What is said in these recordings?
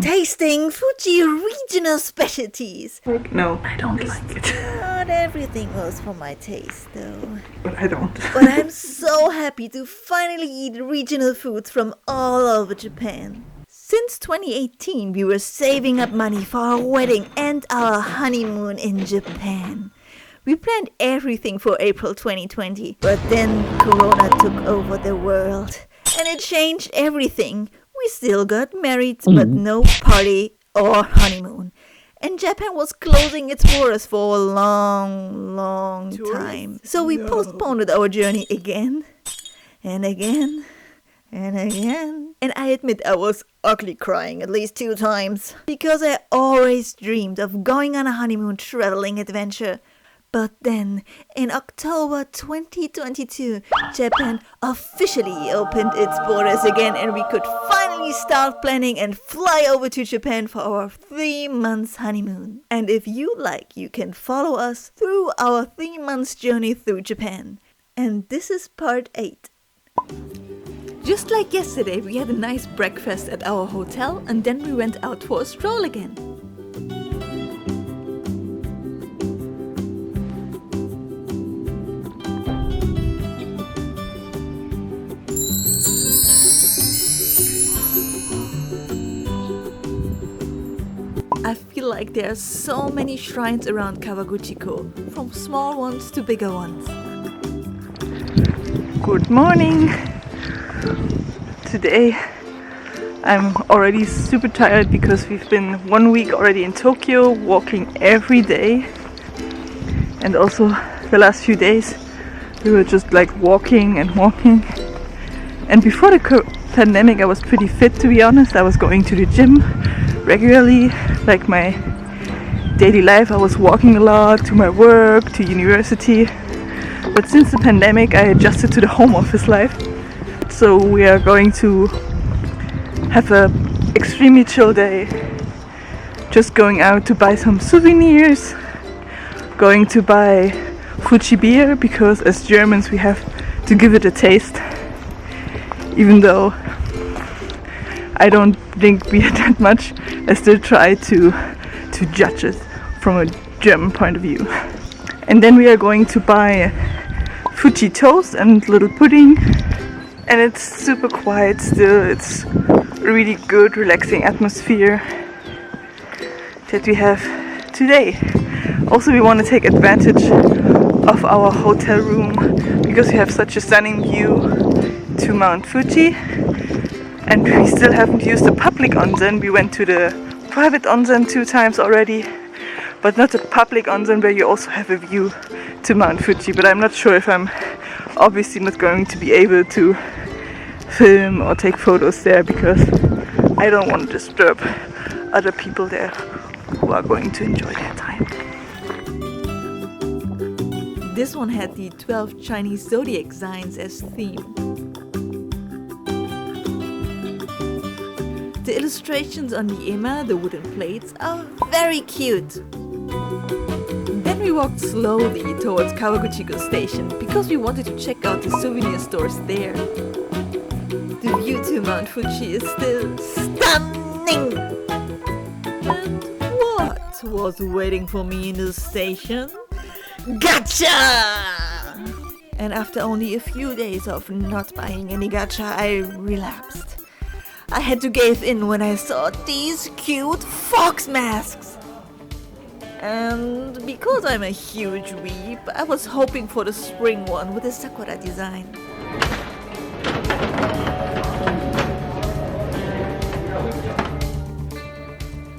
tasting Fuji regional specialties. No, I don't like it. Not everything was for my taste, though. But I don't. But I'm so happy to finally eat regional foods from all over Japan. Since 2018, we were saving up money for our wedding and our honeymoon in Japan. We planned everything for April 2020, but then Corona took over the world, and it changed everything. We still got married, but no party or honeymoon. And Japan was closing its borders for a long time. So we postponed our journey again, and again, and again. And I admit I was ugly crying at least 2 times, because I always dreamed of going on a honeymoon traveling adventure. But then, in October 2022, Japan officially opened its borders again, and we could finally start planning and fly over to Japan for our 3 months honeymoon. And if you like, you can follow us through our 3 months journey through Japan. And this is part 8. Just like yesterday, we had a nice breakfast at our hotel, and then we went out for a stroll again. I feel like there are so many shrines around Kawaguchiko, from small ones to bigger ones. Good morning! Today I'm already super tired because we've been 1 week already in Tokyo, walking every day. And also the last few days we were just like walking. And before the pandemic I was pretty fit, to be honest. I was going to the gym regularly, like my daily life. I was walking a lot to my work, to university. But since the pandemic I adjusted to the home office life. So we are going to have a extremely chill day. Just going out to buy some souvenirs, going to buy Fuji-beer, because as Germans we have to give it a taste. Even though I don't drink beer that much, I still try to judge it from a German point of view. And then we are going to buy Fuji toast and little pudding. And it's super quiet still. It's a really good, relaxing atmosphere that we have today. Also, we want to take advantage of our hotel room because we have such a stunning view to Mount Fuji. And we still haven't used the public onsen. We went to the private onsen 2 times already, but not the public onsen where you also have a view to Mount Fuji. But I'm not sure if I'm obviously not going to be able to film or take photos there, because I don't want to disturb other people there who are going to enjoy their time. This one had the 12 Chinese zodiac signs as theme. The illustrations on the ema, the wooden plates, are very cute. Then we walked slowly towards Kawaguchiko Station because we wanted to check out the souvenir stores there. The view to Mount Fuji is still stunning! And what was waiting for me in the station? Gacha! And after only a few days of not buying any gacha, I relapsed. I had to give in when I saw these cute fox masks. And because I'm a huge weeb, I was hoping for the spring one with the sakura design.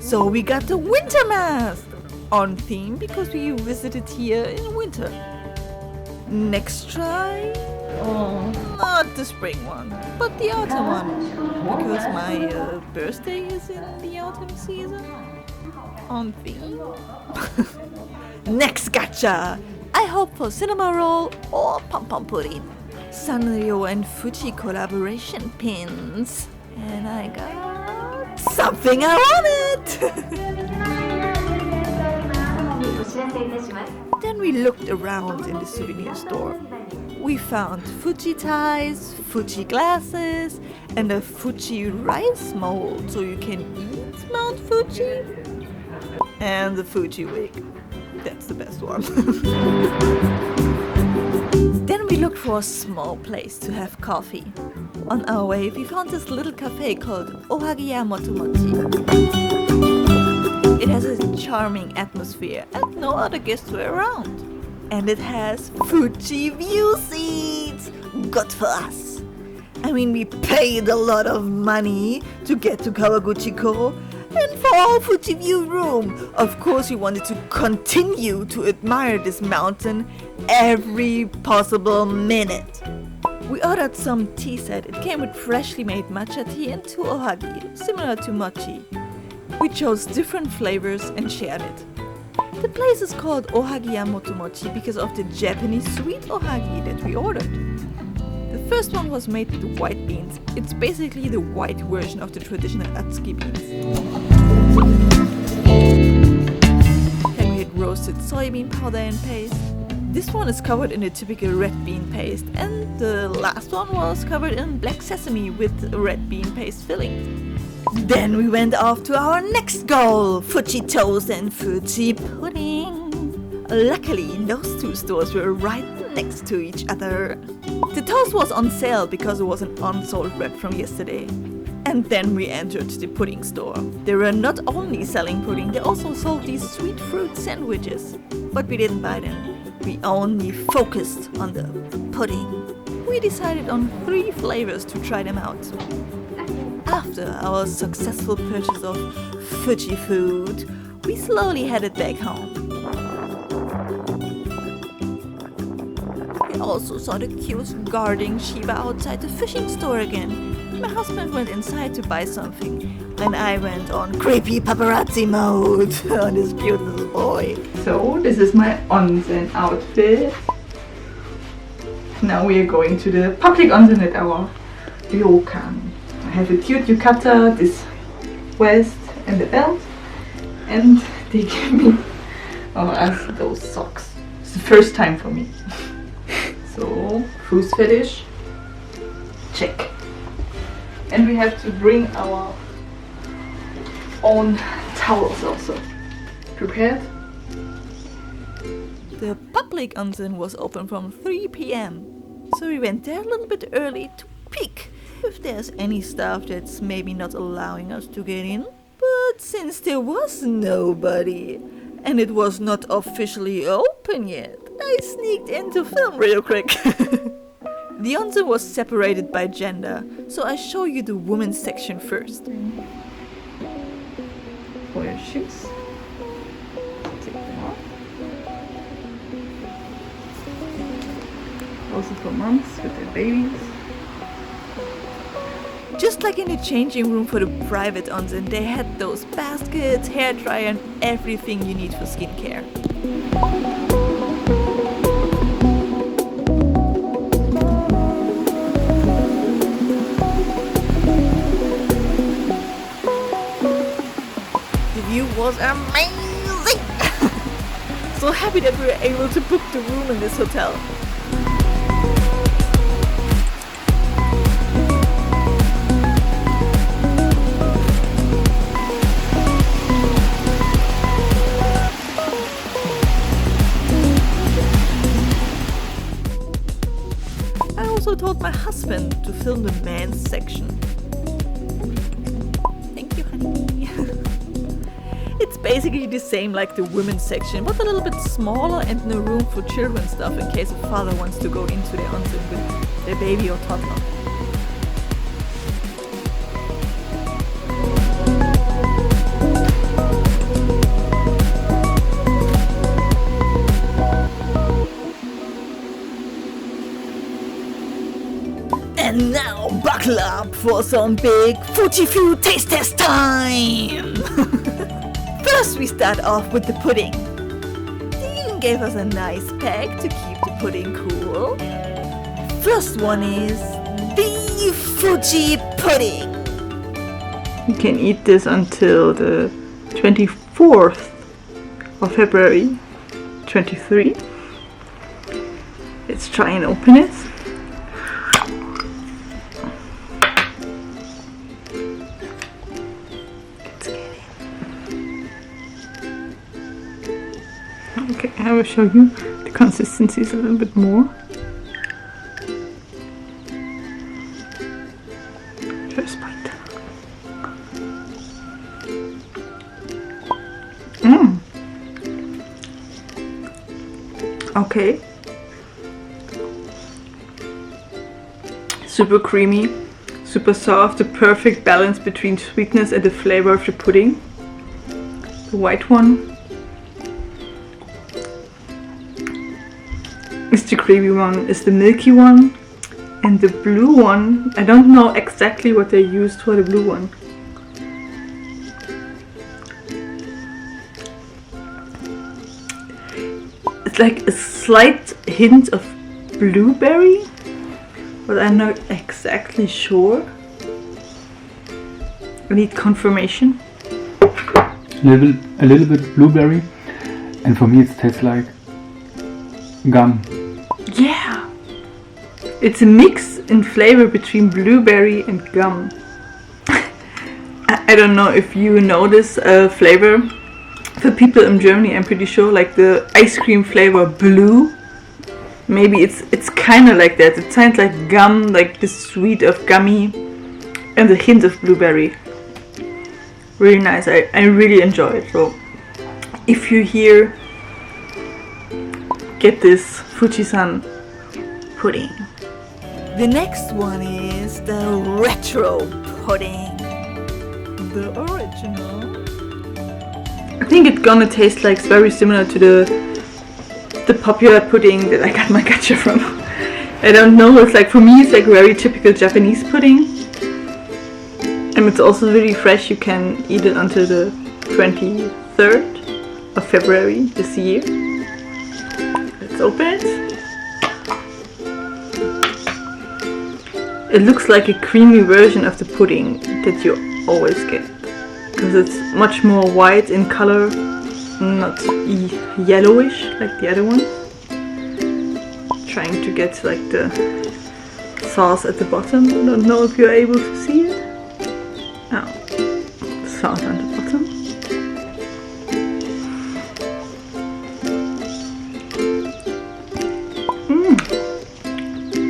So we got the winter mask! On theme because we visited here in winter. Next try? Oh, not the spring one, but the autumn one. Because my birthday is in the autumn season. On theme. Next gacha! I hope for cinema roll or pom-pom pudding. Sanrio and Fuji collaboration pins. And I got something I wanted! Then we looked around in the souvenir store. We found Fuji ties, Fuji glasses, and a Fuji rice mold so you can eat It's Mount Fuji. And the Fuji wig. That's the best one. Then we looked for a small place to have coffee. On our way, we found this little cafe called Ohagiya Motomochi. It has a charming atmosphere and no other guests were around. And it has Fuji view seats! Good for us! I mean, we paid a lot of money to get to Kawaguchiko and for our Fuji view room. Of course, we wanted to continue to admire this mountain every possible minute. We ordered some tea set. It came with freshly made matcha tea and 2 ohagi, similar to mochi. We chose different flavors and shared it. The place is called Ohagiya Motomochi because of the Japanese sweet ohagi that we ordered. The first one was made with white beans. It's basically the white version of the traditional atsuki beans. Then we had roasted soybean powder and paste. This one is covered in a typical red bean paste, and the last one was covered in black sesame with red bean paste filling. Then we went off to our next goal, Fuji toast and Fuji pudding. Luckily, those 2 stores were right next to each other. The toast was on sale because it was an unsold wrap from yesterday. And then we entered the pudding store. They were not only selling pudding, they also sold these sweet fruit sandwiches. But we didn't buy them. We only focused on the pudding. We decided on 3 flavors to try them out. After our successful purchase of Fuji food, we slowly headed back home. We also saw the cute guarding Shiba outside the fishing store again. My husband went inside to buy something, and I went on creepy paparazzi mode on this cute little boy. So this is my onsen outfit. Now we are going to the public onsen at our ryokan. I have a cute yukata, this vest and the belt, and they gave me us those socks. It's the first time for me. So, food fetish, check. And we have to bring our own towels also. Prepared? The public onsen was open from 3 p.m. So we went there a little bit early to peek if there's any stuff that's maybe not allowing us to get in. But since there was nobody and it was not officially open yet, I sneaked in to film real quick. The onsen was separated by gender, so I show you the women's section first. For your shoes. Take them off. Also for moms with their babies. Just like in the changing room for the private onsen, they had those baskets, hair dryer and everything you need for skincare. The view was amazing! So happy that we were able to book the room in this hotel. I also told my husband to film the men's section. Thank you, honey. It's basically the same like the women's section, but a little bit smaller and no room for children stuff in case a father wants to go into their onsen with their baby or toddler. And now buckle up for some big Fuji food taste test time! First we start off with the pudding. Dean gave us a nice pack to keep the pudding cool. First one is the Fuji pudding. You can eat this until the 24th of February 23. Let's try and open it. Get scared. Okay, I will show you the consistency is a little bit more. First bite. Okay. Super creamy, super soft, the perfect balance between sweetness and the flavor of the pudding. The white one is the creamy one, is the milky one, and the blue one, I don't know exactly what they used for the blue one. It's like a slight hint of blueberry, but I'm not exactly sure. I need confirmation. A little bit blueberry, and for me it tastes like gum. Yeah! It's a mix in flavor between blueberry and gum. I don't know if you know this flavor. For people in Germany, I'm pretty sure, like the ice cream flavor blue. Maybe it's kind of like that. It sounds like gum, like the sweet of gummy and the hint of blueberry. Really nice. I really enjoy it. So if you're here, get this Fuji-san pudding. The next one is the retro pudding. The original. I think it's gonna taste like very similar to the popular pudding that I got my gacha from. I don't know, it's like, for me it's like very typical Japanese pudding. And it's also really fresh, you can eat it until the 23rd of February this year. Let's open it. It looks like a creamy version of the pudding that you always get. Because it's much more white in color, not yellowish like the other one. Trying to get like the sauce at the bottom. I don't know if you're able to see it. Oh, sauce at the bottom.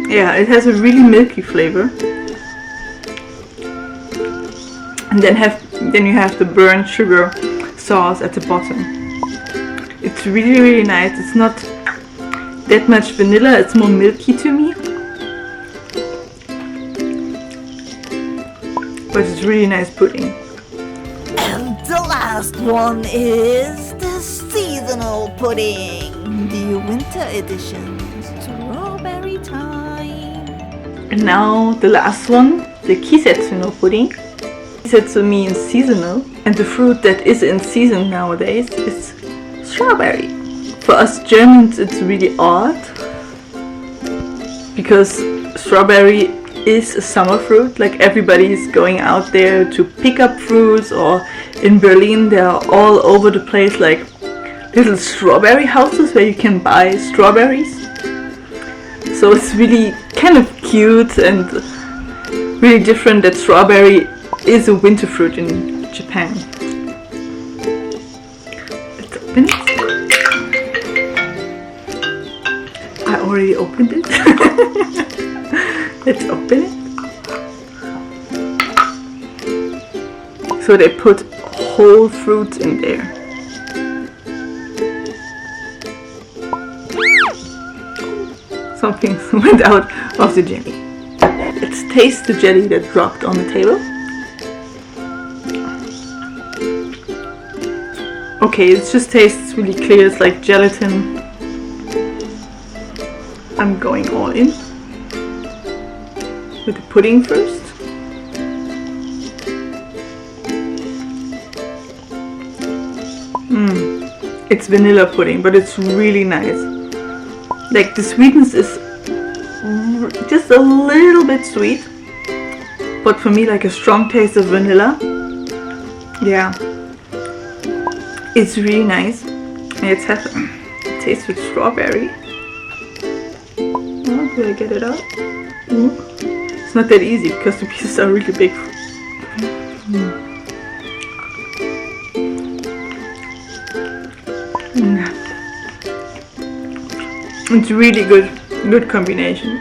Yeah, it has a really milky flavor. And then you have the burnt sugar sauce at the bottom. It's really, really nice. It's not that much vanilla, it's more milky to me. But it's really nice pudding. And the last one is the seasonal pudding. The winter edition. Strawberry time. And now the last one, the kisetsu no pudding. Kisetsu means seasonal, and the fruit that is in season nowadays is strawberry. For us Germans it's really odd, because strawberry is a summer fruit, like everybody is going out there to pick up fruits, or in Berlin they are all over the place like little strawberry houses where you can buy strawberries. So it's really kind of cute and really different that strawberry is a winter fruit in Japan. Let's open it. I already opened it. Let's open it. So they put whole fruits in there. Something went out of the jelly. Let's taste the jelly that dropped on the table. Okay, it just tastes really clear, it's like gelatin. I'm going all in. With the pudding first. It's vanilla pudding, but it's really nice. Like the sweetness is just a little bit sweet, but for me like a strong taste of vanilla. Yeah, it's really nice. And it tastes with strawberry. Oh, do I get it out? It's not that easy because the pieces are really big. It's really good combination.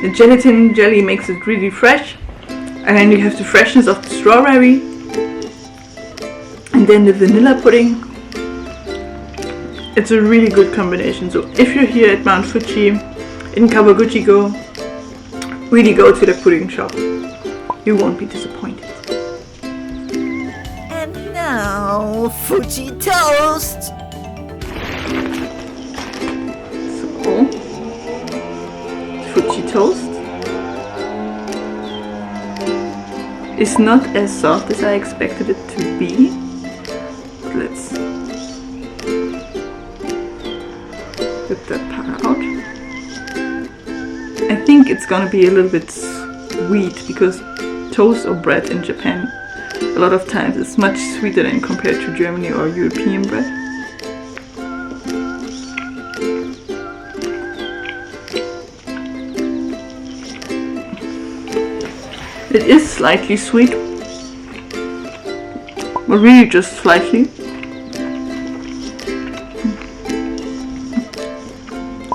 The gelatin jelly makes it really fresh, and then you have the freshness of the strawberry, and then the vanilla pudding. It's a really good combination. So if you're here at Mount Fuji in Kawaguchiko, really go to the pudding shop. You won't be disappointed. And now, Fuji toast! So, Fuji toast is not as soft as I expected it to be. But let's get that part out. I think it's gonna be a little bit sweet because toast or bread in Japan a lot of times is much sweeter than compared to Germany or European bread. It is slightly sweet, but really just slightly.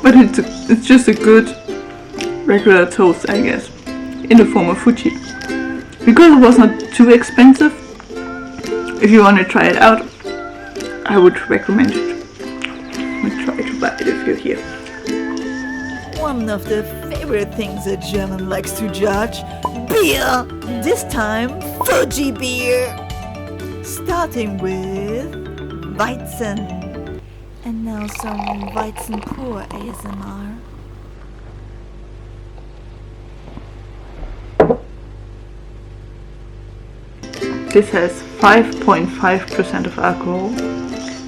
But it's just a good regular toast, I guess, in the form of Fuji. Because it was not too expensive, if you want to try it out, I would recommend it. Try to buy it if you're here. One of the favorite things a German likes to judge, beer! This time, Fuji beer! Starting with Weizen. And now some Weizen pur ASMR. This has 5.5% of alcohol.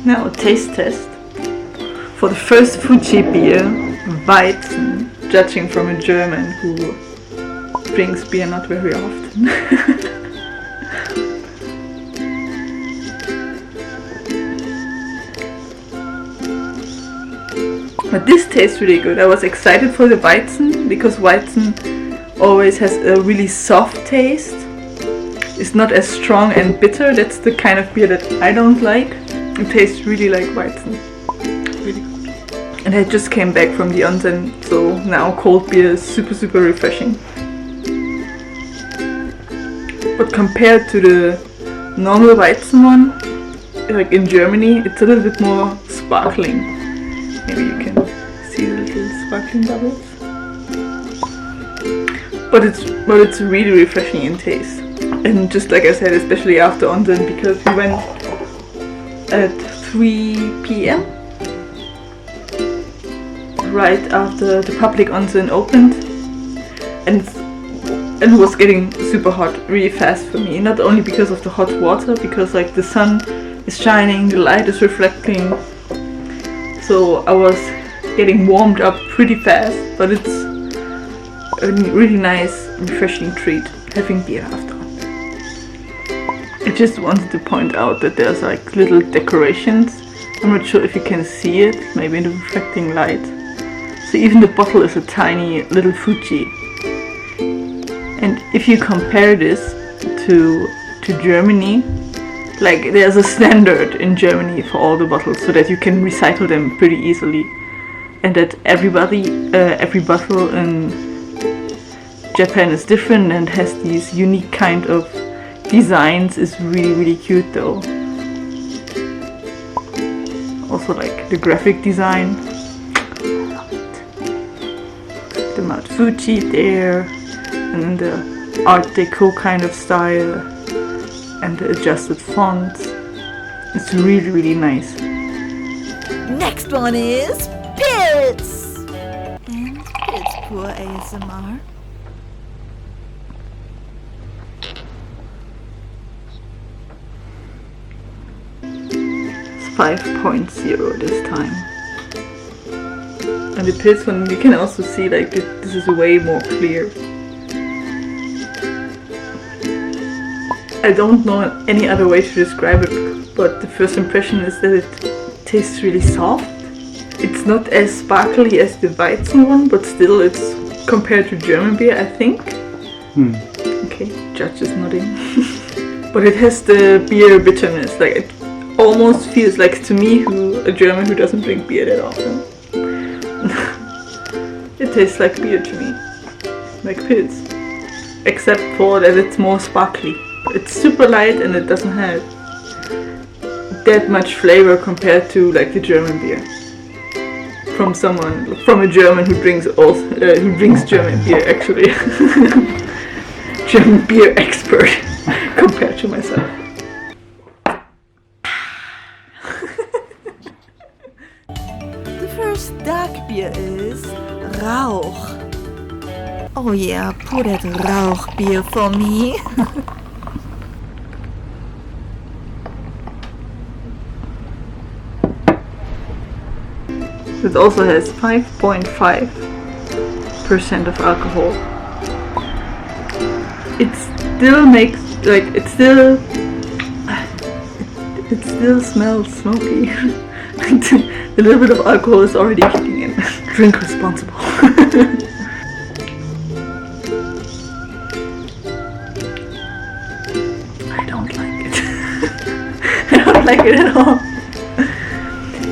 Now a taste test. For the first Fuji beer, Weizen, judging from a German who drinks beer not very often. But this tastes really good. I was excited for the Weizen because Weizen always has a really soft taste. It's not as strong and bitter. That's the kind of beer that I don't like. It tastes really like Weizen. Really good. And I just came back from the Onsen, so now cold beer is super refreshing. But compared to the normal Weizen one, like in Germany, it's a little bit more sparkling. Maybe you can see the little sparkling bubbles. But it's really refreshing in taste. And just like I said, especially after Onsen, because we went at 3 p.m. right after the public Onsen opened, and it was getting super hot really fast for me. Not only because of the hot water, because like the sun is shining, the light is reflecting, so I was getting warmed up pretty fast. But it's a really nice, refreshing treat having beer after. I just wanted to point out that there's like little decorations. I'm not sure if you can see it, maybe in the reflecting light. So even the bottle is a tiny little Fuji. And if you compare this to Germany, like there's a standard in Germany for all the bottles so that you can recycle them pretty easily. And that every bottle in Japan is different and has these unique kind of designs. Is really cute though. Also like the graphic design. I love it. The Mount Fuji there, and then the Art Deco kind of style, and the adjusted font. It's really nice. Next one is Pilz! And Pilz pur ASMR. 5.0 this time. And the Pilz one, you can also see like this is way more clear. I don't know any other way to describe it, but the first impression is that it tastes really soft. It's not as sparkly as the Weizen one, but still it's compared to German beer, I think. Okay, judge is nodding. But it has the beer bitterness, like it almost feels like to me, a German who doesn't drink beer that often. It tastes like beer to me, like pills, except for that it's more sparkly. It's super light and it doesn't have that much flavor compared to like the German beer. From a German who drinks German beer actually. German beer expert compared to myself. The first dark beer is Rauch. Oh yeah, pour that Rauchbier for me. It also has 5.5% of alcohol. It still smells smoky. The little bit of alcohol is already kicking in. Drink responsible. I don't like it. I don't like it at all.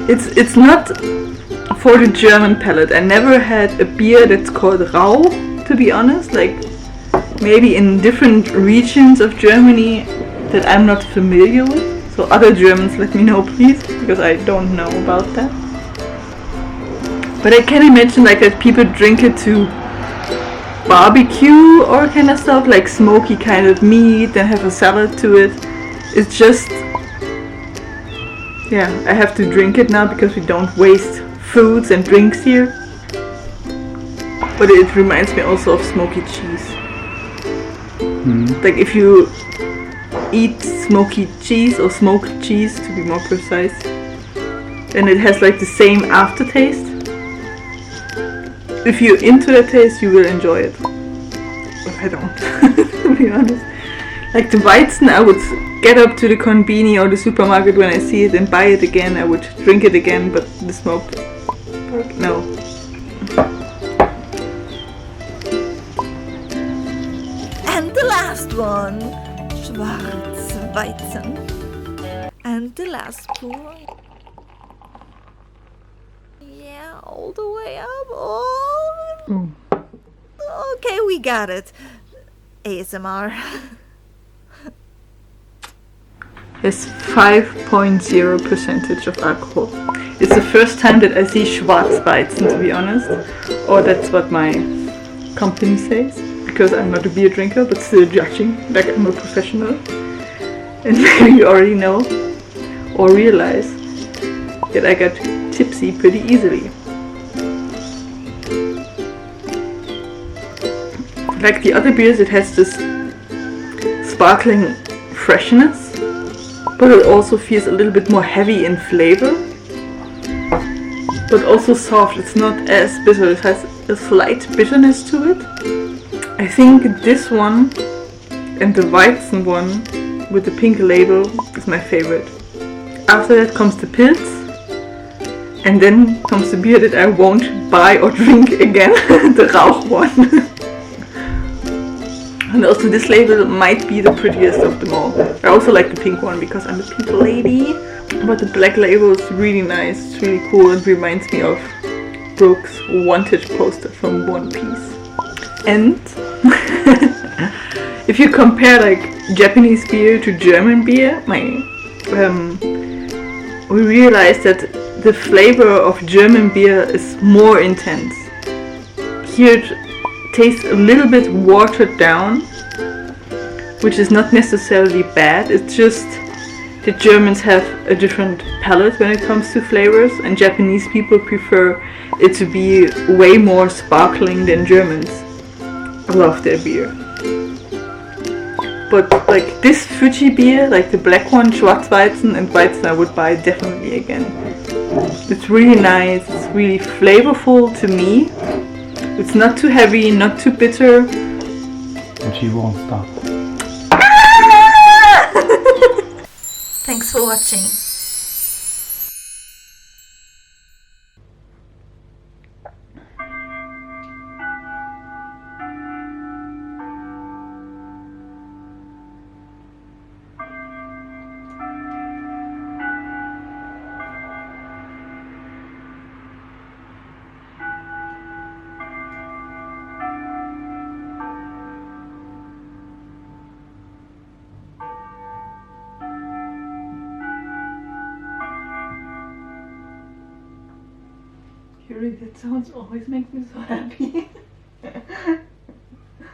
It's not for the German palate. I never had a beer that's called Rau, to be honest. Like maybe in different regions of Germany that I'm not familiar with. So other Germans, let me know please, because I don't know about that. But I can imagine like that people drink it to barbecue or kind of stuff, like smoky kind of meat and have a salad to it. It's just, yeah, I have to drink it now because we don't waste foods and drinks here. But it reminds me also of smoky cheese. Like if you eat smoky cheese or smoked cheese to be more precise, then it has like the same aftertaste. If you're into that taste, you will enjoy it. But I don't, to be honest. Like the Weizen, I would get up to the conveni or the supermarket when I see it and buy it again. I would drink it again, but the smoked, no. And the last one, Schwarzbier. And the last pour. Yeah, all the way up. Oh. Okay, we got it. ASMR. Has 5.0% of alcohol. It's the first time that I see Schwarzweizen, to be honest. Or that's what my company says. Because I'm not a beer drinker, but still judging like I'm a professional. And maybe you already know or realize that I got tipsy pretty easily. Like the other beers, it has this sparkling freshness, but it also feels a little bit more heavy in flavor, but also soft. It's not as bitter. It has a slight bitterness to it. I think this one and the Weizen one with the pink label is my favorite. After that comes the Pils, and then comes the beer that I won't buy or drink again, the Rauch one. And also this label might be the prettiest of them all. I also like the pink one because I'm a pink lady. But the black label is really nice, it's really cool. It reminds me of Brooke's Wanted poster from One Piece. And if you compare like Japanese beer to German beer, we realize that the flavor of German beer is more intense. Here it tastes a little bit watered down, which is not necessarily bad. It's just that Germans have a different palate when it comes to flavors, and Japanese people prefer it to be way more sparkling than Germans love their beer. But like this Fuji beer, like the black one, Schwarzweizen and Weizen, I would buy definitely again. It's really nice, it's really flavorful to me. It's not too heavy, not too bitter. And she won't stop. Thanks for watching. Hearing that sounds always makes me so happy.